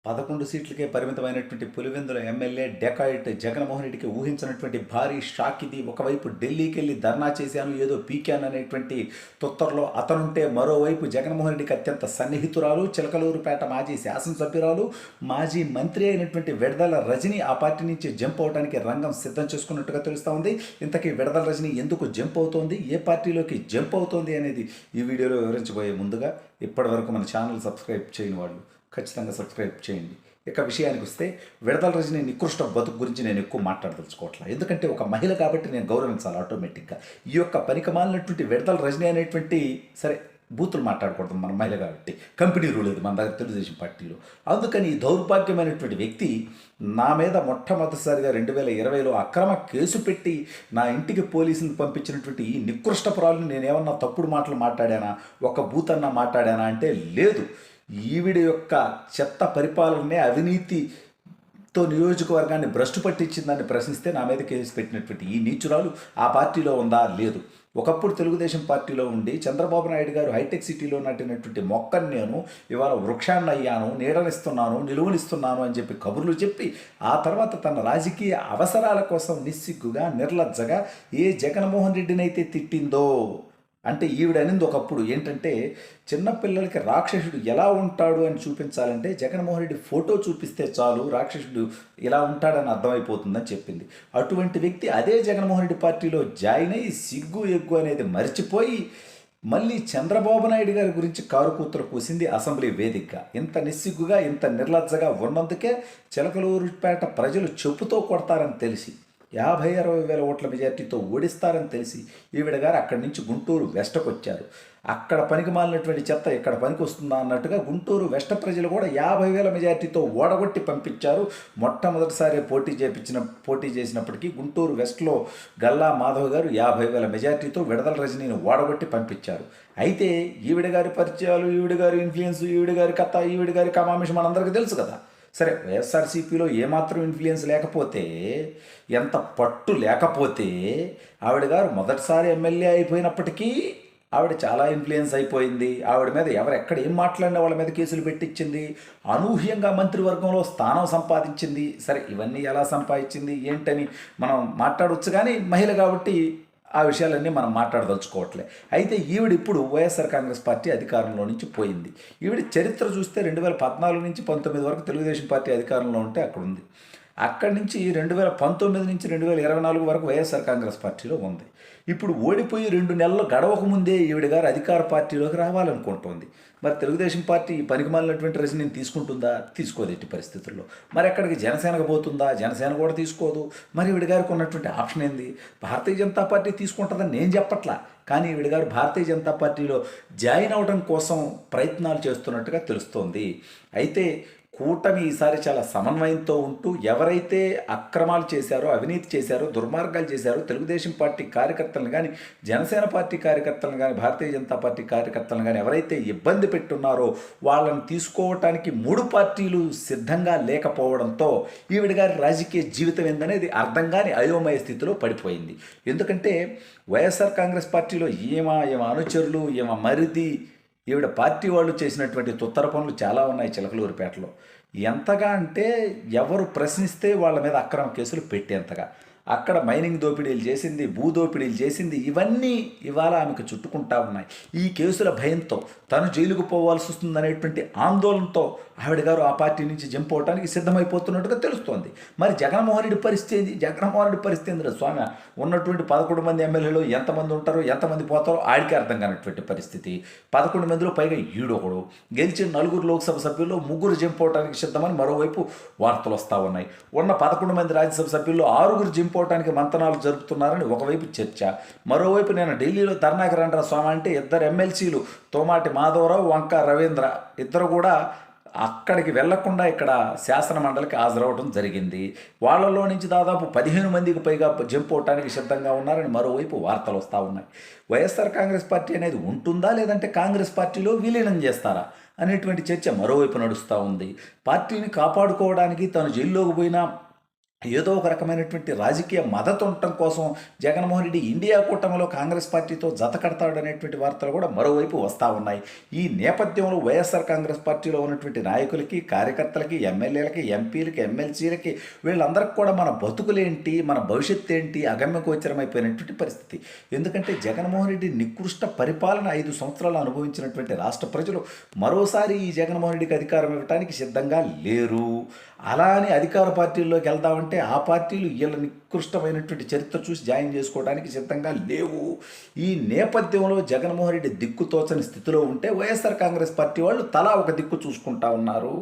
11 సీట్లకే పరిమితమైనటువంటి Pulivendula MLA dacoit Jaganmohan రెడ్డికి ఊహించినటువంటి భారీ షాక్ ఇది. ఒకవైపు ఢిల్లీకి వెళ్ళి ధర్నా చేశాను, ఏదో పీకాను అనేటువంటి తొత్తరలో అతనుంటే, మరోవైపు జగన్మోహన్ రెడ్డికి అత్యంత సన్నిహితురాలు, చిలకలూరుపేట మాజీ శాసనసభ్యురాలు, మాజీ మంత్రి అయినటువంటి విడదల రజని ఆ పార్టీ నుంచి జంప్ అవడానికి రంగం సిద్ధం చేసుకున్నట్టుగా తెలుస్తూ ఉంది. ఇంతకీ విడదల రజని ఎందుకు జంప్ అవుతోంది, ఏ పార్టీలోకి జంప్ అవుతోంది అనేది ఈ వీడియోలో వివరించబోయే ముందుగా ఇప్పటివరకు మన ఛానల్ సబ్స్క్రైబ్ చేయని వాళ్ళు ఖచ్చితంగా సబ్స్క్రైబ్ చేయండి. ఇక విషయానికి వస్తే, విడదల రజని నికృష్ట బతుకు గురించి నేను ఎక్కువ మాట్లాడదలుచుకోవట్లేదు. ఎందుకంటే ఒక మహిళ కాబట్టి నేను గౌరవించాలి ఆటోమేటిక్గా. ఈ యొక్క పనికిమాలినటువంటి విడదల రజని అనేటువంటి, సరే బూతులు మాట్లాడకూడదు, మన మహిళ కాబట్టి కంపెనీ రూల్ లేదు మన దగ్గర తెలుగుదేశం పార్టీలో. అందుకని ఈ దౌర్భాగ్యమైనటువంటి వ్యక్తి నా మీద మొట్టమొదటిసారిగా 2020లో అక్రమ కేసు పెట్టి నా ఇంటికి పోలీసుని పంపించినటువంటి ఈ నికృష్టపురాలను నేనేమన్నా తప్పుడు మాటలు మాట్లాడానా, ఒక బూతన్నా మాట్లాడానా అంటే లేదు. ఈవిడ యొక్క చెత్త పరిపాలనే అవినీతితో నియోజకవర్గాన్ని భ్రష్టు పట్టించిందని ప్రశ్నిస్తే నా మీద కేసు పెట్టినటువంటి ఈ నీచురాలు ఆ పార్టీలో ఉందా? లేదు. ఒకప్పుడు తెలుగుదేశం పార్టీలో ఉండి చంద్రబాబు నాయుడు గారు హైటెక్ సిటీలో నాటినటువంటి మొక్కను నేను ఇవాళ వృక్షాన్ని అయ్యాను, నీడనిస్తున్నాను, నిలువనిస్తున్నాను అని చెప్పి కబుర్లు చెప్పి, ఆ తర్వాత తన రాజకీయ అవసరాల కోసం నిస్సిగ్గుగా, నిర్లజ్జగా ఏ జగన్మోహన్ రెడ్డినైతే తిట్టిందో, అంటే ఈవిడ అనింది ఒకప్పుడు ఏంటంటే, చిన్నపిల్లలకి రాక్షసుడు ఎలా ఉంటాడు అని చూపించాలంటే జగన్మోహన్ రెడ్డి ఫోటో చూపిస్తే చాలు రాక్షసుడు ఇలా ఉంటాడని అర్థమైపోతుందని చెప్పింది. అటువంటి వ్యక్తి అదే జగన్మోహన్ రెడ్డి పార్టీలో జాయిన్ అయ్యి సిగ్గు ఎగ్గు అనేది మర్చిపోయి మళ్ళీ చంద్రబాబు నాయుడు గారి గురించి కారు కూతురు కూసింది అసెంబ్లీ వేదికగా. ఇంత నిస్సిగ్గుగా, ఇంత నిర్లజ్జగా ఉన్నందుకే చిలకలూరుపేట ప్రజలు చెప్పుతో కొడతారని తెలిసి, 50-60 వేల ఓట్ల మెజార్టీతో ఓడిస్తారని తెలిసి ఈవిడ గారు అక్కడి నుంచి గుంటూరు వెస్ట్కి వచ్చారు. అక్కడ పనికి మాలినటువంటి చెత్త ఇక్కడ పనికి వస్తుందా అన్నట్టుగా గుంటూరు వెస్ట్ ప్రజలు కూడా 50,000 మెజార్టీతో ఓడగొట్టి పంపించారు. మొట్టమొదటిసారి పోటీ చేసినప్పటికీ గుంటూరు వెస్ట్లో గల్లా మాధవ్ గారు 50,000 మెజార్టీతో విడదల రజనీని ఓడగొట్టి పంపించారు. అయితే ఈవిడ గారి పరిచయాలు, ఈవిడ గారి ఇన్ఫ్లుయెన్స్, ఈవిడ గారి కథ, ఈవిడ గారి కమామిషం మనందరికీ తెలుసు కదా. సరే, వైఎస్ఆర్సీపీలో ఏమాత్రం ఇన్ఫ్లుయెన్స్ లేకపోతే, ఎంత పట్టు లేకపోతే, ఆవిడ గారు మొదటిసారి ఎమ్మెల్యే అయిపోయినప్పటికీ ఆవిడ చాలా ఇన్ఫ్లుయెన్స్ అయిపోయింది. ఆవిడ మీద ఎవరు ఎక్కడ ఏం మాట్లాడినా వాళ్ళ మీద కేసులు పెట్టించింది. అనూహ్యంగా మంత్రివర్గంలో స్థానం సంపాదించింది. సరే, ఇవన్నీ ఎలా సంపాదించింది ఏంటని మనం మాట్లాడవచ్చు, కానీ మహిళ కాబట్టి ఆ విషయాలన్నీ మనం మాట్లాడదలుచుకోవట్లే. అయితే ఈవిడ ఇప్పుడు వైఎస్ఆర్ కాంగ్రెస్ పార్టీ అధికారంలో నుంచి పోయింది. ఈవిడ చరిత్ర చూస్తే 2014 నుంచి 19 వరకు తెలుగుదేశం పార్టీ అధికారంలో ఉంటే అక్కడ ఉంది. అక్కడి నుంచి 2019 నుంచి 2024 వరకు వైఎస్ఆర్ కాంగ్రెస్ పార్టీలో ఉంది. ఇప్పుడు ఓడిపోయి 2 నెలలు గడవక ముందే ఈవిడ గారు అధికార పార్టీలోకి రావాలనుకుంటోంది. మరి తెలుగుదేశం పార్టీ పనికిమాలినటువంటి రజనీని తీసుకుంటుందా? తీసుకోదు ఎట్టి పరిస్థితుల్లో. మరి అక్కడికి జనసేనకు పోతుందా? జనసేన కూడా తీసుకోదు. మరి ఈవిడ గారికి ఉన్నటువంటి ఆప్షన్ ఏంది? భారతీయ జనతా పార్టీ తీసుకుంటుందని నేను చెప్పట్లా, కానీ ఈవిడ గారు భారతీయ జనతా పార్టీలో జాయిన్ అవడం కోసం ప్రయత్నాలు చేస్తున్నట్టుగా తెలుస్తోంది. అయితే కూటమి ఈసారి చాలా సమన్వయంతో ఉంటూ ఎవరైతే అక్రమాలు చేశారో, అవినీతి చేశారో, దుర్మార్గాలు చేశారో, తెలుగుదేశం పార్టీ కార్యకర్తలను కానీ, జనసేన పార్టీ కార్యకర్తలను కానీ, భారతీయ జనతా పార్టీ కార్యకర్తలను కానీ ఎవరైతే ఇబ్బంది పెట్టున్నారో వాళ్ళని తీసుకోవటానికి 3 పార్టీలు సిద్ధంగా లేకపోవడంతో ఈవిడ గారి రాజకీయ జీవితం ఏందనేది అర్థం కాని అయోమయ స్థితిలో పడిపోయింది. ఎందుకంటే వైఎస్ఆర్ కాంగ్రెస్ పార్టీలో ఈమ అనుచరులు, ఈమ మరిది, ఈవిడ పార్టీ వాళ్ళు చేసినటువంటి తుత్తర పనులు చాలా ఉన్నాయి చిలకలూరుపేటలో. ఎంతగా అంటే ఎవరు ప్రశ్నిస్తే వాళ్ళ మీద అక్రమ కేసులు పెట్టేంతగా. అక్కడ మైనింగ్ దోపిడీలు చేసింది, భూ దోపిడీలు చేసింది, ఇవన్నీ ఇవాళ ఆమెకు చుట్టుకుంటా ఉన్నాయి. ఈ కేసుల భయంతో తను జైలుకు పోవాల్సి వస్తుందనేటువంటి ఆందోళనతో ఆవిడ గారు ఆ పార్టీ నుంచి జంప్ అవడానికి సిద్ధమైపోతున్నట్టుగా తెలుస్తోంది. మరి జగన్మోహన్ రెడ్డి పరిస్థితి ఏంది స్వామి? ఉన్నటువంటి 11 మంది ఎమ్మెల్యేలు ఎంతమంది ఉంటారో, ఎంతమంది పోతారో ఆడికి అర్థం కానటువంటి పరిస్థితి. 11 మందిలో పైగా ఈడొకడు. గెలిచిన 4 లోక్సభ సభ్యుల్లో 3 జంప్ అవడానికి సిద్ధమని మరోవైపు వార్తలు వస్తూ ఉన్నాయి. ఉన్న 11 మంది రాజ్యసభ సభ్యుల్లో 6 జంప్ అవడానికి మంతనాలు జరుపుతున్నారని ఒకవైపు చర్చ. మరోవైపు నేను ఢిల్లీలో ధర్నాకి రండ్రా స్వామి అంటే 2 ఎమ్మెల్సీలు తోమాటి మాధవరావు, వంక రవీంద్ర ఇద్దరు కూడా అక్కడికి వెళ్లకుండా ఇక్కడ శాసన మండలికి హాజరవడం జరిగింది. వాళ్ళలో నుంచి దాదాపు 15 మందికి పైగా జంప్ అవటానికి సిద్ధంగా ఉన్నారని మరోవైపు వార్తలు వస్తూ ఉన్నాయి. వైఎస్ఆర్ కాంగ్రెస్ పార్టీ అనేది ఉంటుందా, లేదంటే కాంగ్రెస్ పార్టీలో విలీనం చేస్తారా అనేటువంటి చర్చ మరోవైపు నడుస్తూ ఉంది. పార్టీని కాపాడుకోవడానికి తను జైల్లోకి పోయినా ఏదో ఒక రకమైనటువంటి రాజకీయ మద్దతు ఉండటం కోసం జగన్మోహన్ రెడ్డి ఇండియా కూటమిలో కాంగ్రెస్ పార్టీతో జత కడతాడనేటువంటి వార్తలు కూడా మరోవైపు వస్తూ ఉన్నాయి. ఈ నేపథ్యంలో వైఎస్ఆర్ కాంగ్రెస్ పార్టీలో ఉన్నటువంటి నాయకులకి, కార్యకర్తలకి, ఎమ్మెల్యేలకి, ఎంపీలకి, ఎమ్మెల్సీలకి వీళ్ళందరికీ కూడా మన బతుకులేంటి, మన భవిష్యత్తు ఏంటి అగమ్యగోచరమైపోయినటువంటి పరిస్థితి. ఎందుకంటే జగన్మోహన్ రెడ్డి నికృష్ట పరిపాలన 5 సంవత్సరాలు అనుభవించినటువంటి రాష్ట్ర ప్రజలు మరోసారి ఈ జగన్మోహన్ రెడ్డికి అధికారం ఇవ్వడానికి సిద్ధంగా లేరు. అలా అని అధికార పార్టీల్లోకి వెళ్దామంటే ఆ పార్టీలు వీళ్ళ నికృష్టమైనటువంటి చరిత్ర చూసి జాయిన్ చేసుకోవడానికి సిద్ధంగా లేవు. ఈ నేపథ్యంలో జగన్మోహన్ రెడ్డి దిక్కుతోచని స్థితిలో ఉంటే వైఎస్ఆర్ కాంగ్రెస్ పార్టీ వాళ్ళు తలా ఒక దిక్కు చూసుకుంటా ఉన్నారు.